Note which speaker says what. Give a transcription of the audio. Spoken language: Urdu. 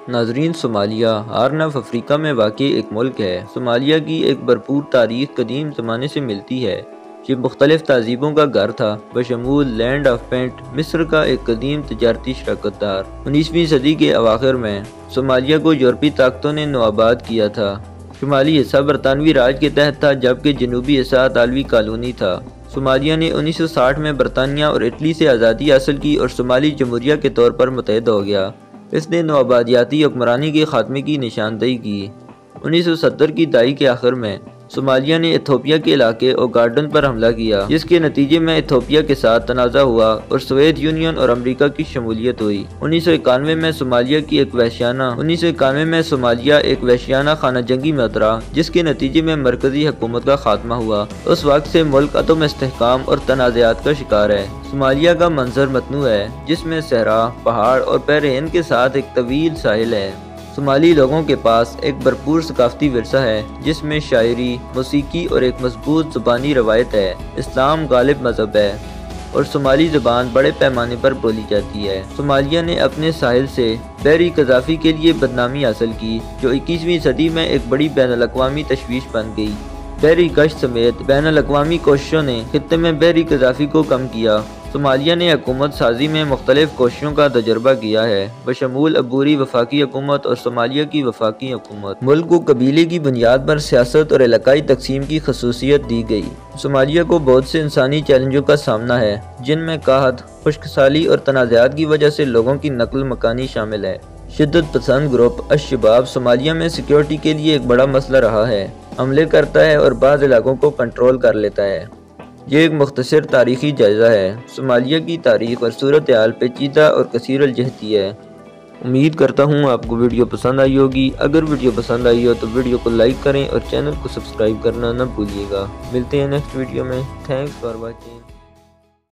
Speaker 1: ناظرین، صومالیہ ہارن آف افریقہ میں واقع ایک ملک ہے۔ صومالیہ کی ایک بھرپور تاریخ قدیم زمانے سے ملتی ہے۔ یہ مختلف تہذیبوں کا گھر تھا، بشمول لینڈ آف پینٹ، مصر کا ایک قدیم تجارتی شراکت دار۔ 19ویں صدی کے اواخر میں صومالیہ کو یورپی طاقتوں نے نوآباد کیا تھا۔ شمالی حصہ برطانوی راج کے تحت تھا، جبکہ جنوبی حصہ اطالوی کالونی تھا۔ صومالیہ نے 1960 میں برطانیہ اور اٹلی سے آزادی حاصل کی اور صومالی جمہوریہ کے طور پر متحد ہو گیا۔ اس نے نوآبادیاتی حکمرانی کے خاتمے کی نشاندہی کی۔ 1970 کی دہائی کے آخر میں صومالیہ نے ایتھوپیا کے علاقے اوگاڈن پر حملہ کیا، جس کے نتیجے میں ایتھوپیا کے ساتھ تنازع ہوا اور سوویت یونین اور امریکہ کی شمولیت ہوئی۔ 1991 میں صومالیہ ایک وحشیانہ خانہ جنگی میں اترا، جس کے نتیجے میں مرکزی حکومت کا خاتمہ ہوا۔ اس وقت سے ملک عدم استحکام اور تنازعات کا شکار ہے۔ صومالیہ کا منظر متنوع ہے، جس میں صحرا، پہاڑ اور بحر ہند کے ساتھ ایک طویل ساحل ہے۔ صومالی لوگوں کے پاس ایک بھرپور ثقافتی ورثہ ہے، جس میں شاعری، موسیقی اور ایک مضبوط زبانی روایت ہے۔ اسلام غالب مذہب ہے اور صومالی زبان بڑے پیمانے پر بولی جاتی ہے۔ صومالیہ نے اپنے ساحل سے بحری قذافی کے لیے بدنامی حاصل کی، جو 21ویں صدی میں ایک بڑی بین الاقوامی تشویش بن گئی۔ بحری گشت سمیت بین الاقوامی کوششوں نے خطے میں بحری قذافی کو کم کیا۔ صومالیہ نے حکومت سازی میں مختلف کوششوں کا تجربہ کیا ہے، بشمول عبوری وفاقی حکومت اور صومالیہ کی وفاقی حکومت۔ ملک کو قبیلے کی بنیاد پر سیاست اور علاقائی تقسیم کی خصوصیت دی گئی۔ صومالیہ کو بہت سے انسانی چیلنجوں کا سامنا ہے، جن میں قحط، خشک سالی اور تنازعات کی وجہ سے لوگوں کی نقل مکانی شامل ہے۔ شدت پسند گروپ الشباب صومالیہ میں سیکیورٹی کے لیے ایک بڑا مسئلہ رہا ہے، حملے کرتا ہے اور بعض علاقوں کو کنٹرول کر لیتا ہے۔ یہ ایک مختصر تاریخی جائزہ ہے۔ صومالیہ کی تاریخ اور صورتحال پیچیدہ اور کثیر الجہتی ہے۔ امید کرتا ہوں آپ کو ویڈیو پسند آئی ہوگی۔ اگر ویڈیو پسند آئی ہو تو ویڈیو کو لائک کریں اور چینل کو سبسکرائب کرنا نہ بھولیے گا۔ ملتے ہیں نیکسٹ ویڈیو میں۔ Thanks for watching.